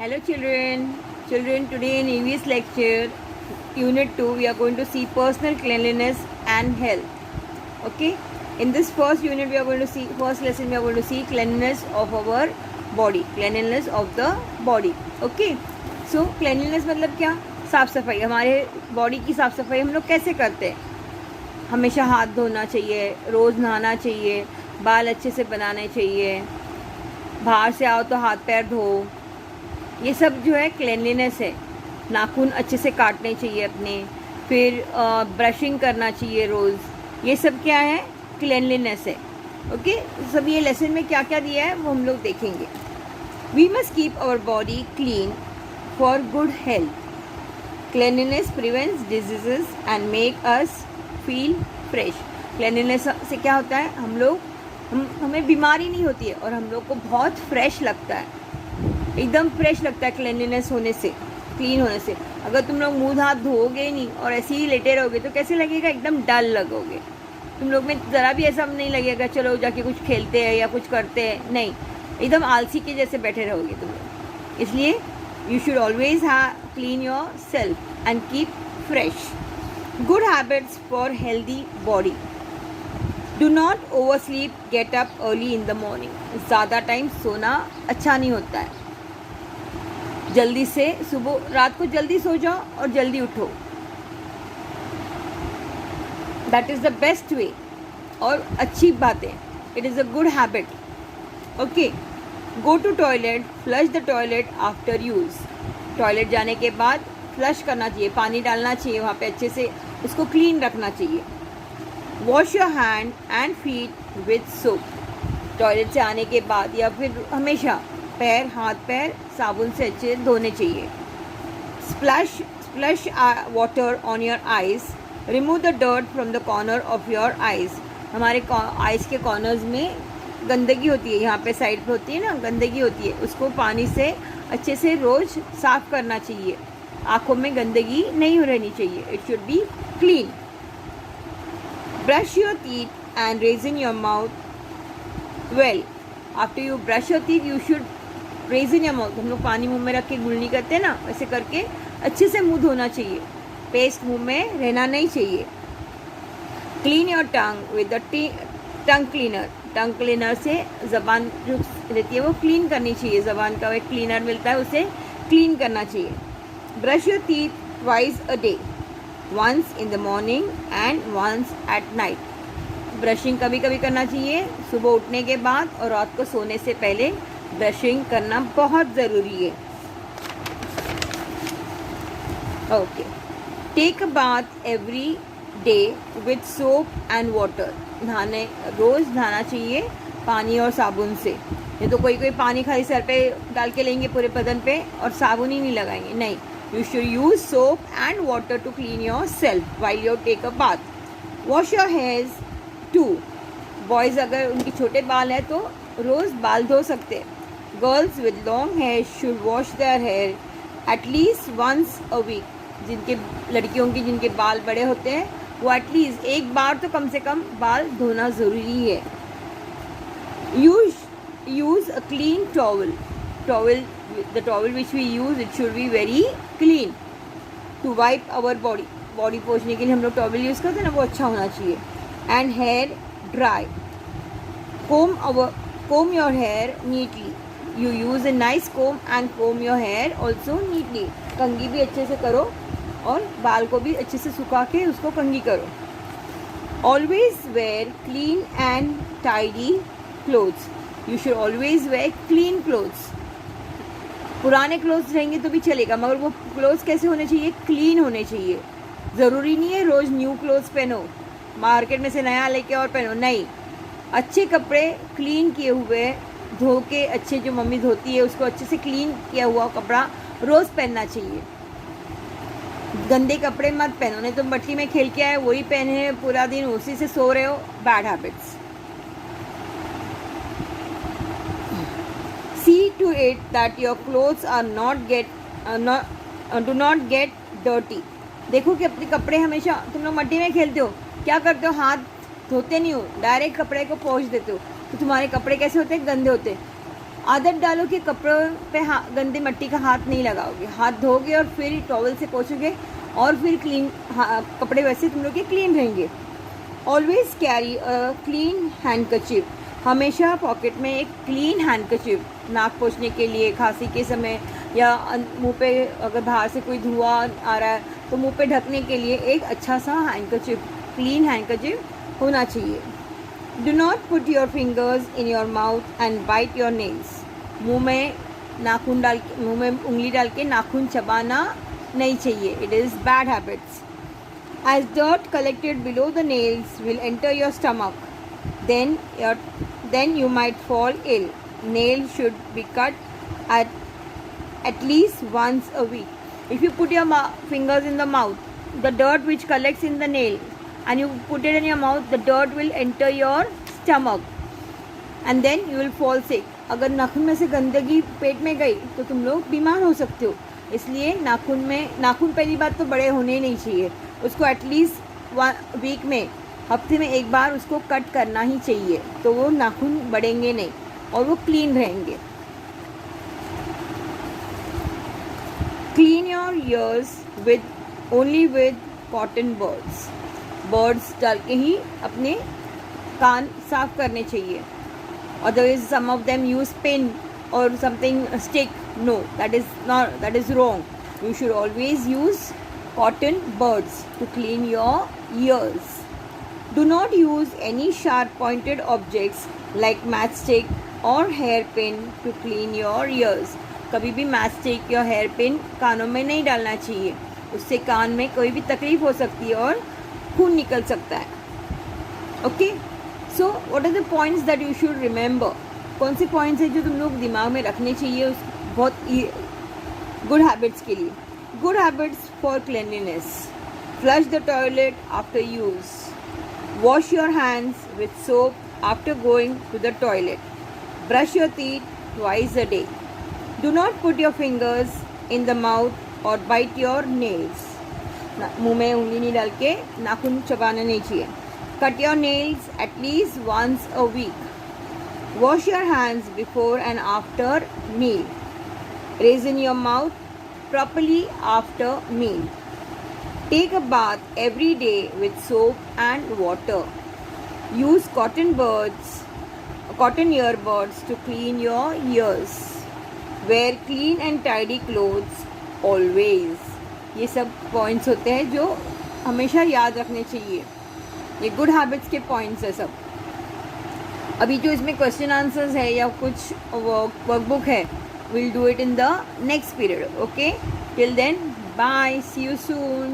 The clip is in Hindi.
Hello children. Children, today in EVS lecture, Unit 2, we are going to see personal cleanliness and health. Okay. In this first unit, first lesson we are going to see cleanliness of our body. Cleanliness of the body. Okay. So, cleanliness मतलब क्या? साफ़ सफाई. हमारे बॉडी की साफ़ सफाई हम लोग कैसे करते हैं? हमेशा हाथ धोना चाहिए, रोज़ नहाना चाहिए, बाल अच्छे से बनाने चाहिए, बाहर से आओ तो हाथ पैर धो. ये सब जो है क्लेanलीनेस है. नाखून अच्छे से काटने चाहिए अपने, फिर ब्रशिंग करना चाहिए रोज़. ये सब क्या है? क्लेanलीनेस है. ओके. सब ये लेसन में क्या क्या दिया है वो हम लोग देखेंगे. We must keep our body clean for good health. Cleanliness prevents diseases and make us feel fresh. Cleanliness से क्या होता है? हमें बीमारी नहीं होती है और हम लोग को बहुत फ्रेश लगता है. एकदम फ्रेश लगता है क्लेanलीनेस होने से, क्लीन होने से. अगर तुम लोग मुंह हाथ धोओगे नहीं और ऐसे ही लेटे रहोगे तो कैसे लगेगा? एकदम डल लगोगे. तुम लोग में ज़रा भी ऐसा नहीं लगेगा चलो जाके कुछ खेलते हैं या कुछ करते हैं. नहीं, एकदम आलसी के जैसे बैठे रहोगे तुम लोग. इसलिए you should always clean your self and keep fresh. Good habits for healthy body. Do not over sleep. Get up early in the morning. ज़्यादा टाइम सोना अच्छा नहीं होता है. जल्दी से रात को जल्दी सो जाओ और जल्दी उठो. That is the best way. और अच्छी बात है. It is a good habit. Okay. Go to toilet. Flush the toilet after use. Toilet जाने के बाद फ्लश करना चाहिए, पानी डालना चाहिए वहाँ पे, अच्छे से उसको क्लीन रखना चाहिए. Wash your hand and feet with soap. Toilet से आने के बाद या फिर हमेशा हाथ पैर साबुन से अच्छे धोने चाहिए. Splash water on your eyes. Remove the dirt from the corner of your eyes. हमारे आइज़ के कॉर्नर्स में गंदगी होती है, यहाँ पे साइड पे होती है ना, गंदगी होती है, उसको पानी से अच्छे से रोज़ साफ़ करना चाहिए. आँखों में गंदगी नहीं रहनी चाहिए. It should be clean. Brush your teeth and रेज़न your mouth well. After you brush your teeth you should rays in your mouth. हम लोग पानी मुंह में रख के गुलनी करते हैं ना, वैसे करके अच्छे से मुंह धोना चाहिए. पेस्ट मुंह में रहना नहीं चाहिए. Clean your tongue with the tongue cleaner. Tongue cleaner से ज़बान जो रहती है वो क्लीन करनी चाहिए. ज़बान का एक क्लीनर मिलता है, उसे क्लीन करना चाहिए. Brush your teeth twice a day. Once in the morning and once at night. Brushing कभी कभी करना चाहिए, सुबह उठने के बाद और रात को सोने से पहले ब्रशिंग करना बहुत ज़रूरी है. Okay. Take a bath every day with soap and water. रोज़ नहाना चाहिए पानी और साबुन से. ये तो कोई पानी खाली सर पे डाल के लेंगे पूरे बदन पे और साबुन ही नहीं लगाएंगे. नहीं, you should use soap and water to clean yourself while you take a bath. Wash your hairs too. Boys अगर उनके छोटे बाल हैं तो रोज़ बाल धो सकते हैं. Girls with long hair should wash their hair at least once a week. जिनके बाल बड़े होते हैं वो एटलीस्ट एक बार तो कम से कम बाल धोना ज़रूरी है. Use a clean towel. The towel which we use, it should be very clean to wipe our body. Body पोंछने के लिए हम लोग टॉवल यूज़ करते हैं ना, वो अच्छा होना चाहिए. And hair dry. comb your hair neatly. You use a nice comb and comb your hair also neatly. कंघी भी अच्छे से करो और बाल को भी अच्छे से सुखा के उसको कंघी करो. Always wear clean and tidy clothes. You should always wear clean clothes. पुराने क्लोथ्स रहेंगे तो भी चलेगा, मगर वो क्लोथ्स कैसे होने चाहिए? क्लीन होने चाहिए. ज़रूरी नहीं है रोज़ न्यू क्लोथ्स पहनो, मार्केट में से नया लेके और पहनो. नहीं, अच्छे कपड़े क्लीन किए हुए धो के, अच्छे जो मम्मी धोती है उसको अच्छे से क्लीन किया हुआ कपड़ा रोज़ पहनना चाहिए. गंदे कपड़े मत पहनो, नहीं तो मट्टी में खेल के आए वही पहने पूरा दिन उसी से सो रहे हो. Bad habits. See to it that your clothes do not get dirty. देखो कि अपने कपड़े हमेशा, तुम लोग मट्टी में खेलते हो, क्या करते हो? हाथ धोते नहीं हो, डायरेक्ट कपड़े को पोंछ देते हो, तो तुम्हारे कपड़े कैसे होते हैं? गंदे होते हैं. आदत डालो कि कपड़ों पे गंदे मट्टी का हाथ नहीं लगाओगे, हाथ धोगे और फिर टॉवल से पोछोगे और फिर क्लीन कपड़े वैसे तुम लोग के क्लीन रहेंगे। Always carry a clean handkerchief, हमेशा पॉकेट में एक क्लीन हैंडकरचिप, नाक पोछने के लिए, खांसी के समय या मुंह पे अगर बाहर से कोई धुआं आ रहा है तो मुंह पे ढकने के लिए एक अच्छा सा हैंडकरचिप, क्लीन हैंडकरचिप होना चाहिए। Do not put your fingers in your mouth and bite your nails, मुंह में मुंह में उंगली डाल के नाखून चबाना नहीं चाहिए। It is bad habits. As dirt collected below the nails will enter your stomach, then you might fall ill. Nails should be cut at least once a week. If you put your fingers in the mouth, the dirt which collects in the nail, and you put it in your mouth, the dirt will enter your stomach, and then you will fall sick. अगर नाखून में से गंदगी पेट में गई तो तुम लोग बीमार हो सकते हो। इसलिए नाखून पहली बात तो बड़े होने नहीं चाहिए, उसको एटलीस्ट वीक में, हफ्ते में एक बार उसको कट करना ही चाहिए, तो वो नाखून बढ़ेंगे नहीं और वो क्लीन रहेंगे। Clean your ears only with cotton buds डाल के ही अपने कान साफ करने चाहिए। Otherwise some of them use pin और something stick, no, that is wrong. You should always use cotton buds to clean your ears. Do not use any sharp pointed objects like matchstick or hairpin to clean your ears. कभी भी matchstick या hairpin कानों में नहीं डालना चाहिए, उससे कान में कोई भी तकलीफ हो सकती है और खून निकल सकता है। Okay, so what are the points that you should remember? कौन से पॉइंट्स हैं जो तुम लोग दिमाग में रखने चाहिए उस बहुत गुड हैबिट्स के लिए? Good habits for cleanliness: flush the toilet after use, wash your hands with soap after going to the toilet, brush your teeth twice a day, do not put your fingers in the mouth और बाइट योर नेल्स, मुंह में उंगली नहीं डाल के नाखून चबाना नहीं चाहिए। Cut your nails at least once a week, wash your hands before and after meal, rinse your mouth properly after meal, take a bath every day with soap and water, use cotton earbuds to clean your ears, wear clean and tidy clothes always. ये सब पॉइंट्स होते हैं जो हमेशा याद रखने चाहिए, ये गुड हैबिट्स के पॉइंट्स है सब। अभी जो इसमें क्वेश्चन आंसर्स है या कुछ वर्कबुक है, we'll do it in the next period. Okay, till then, bye, see you soon.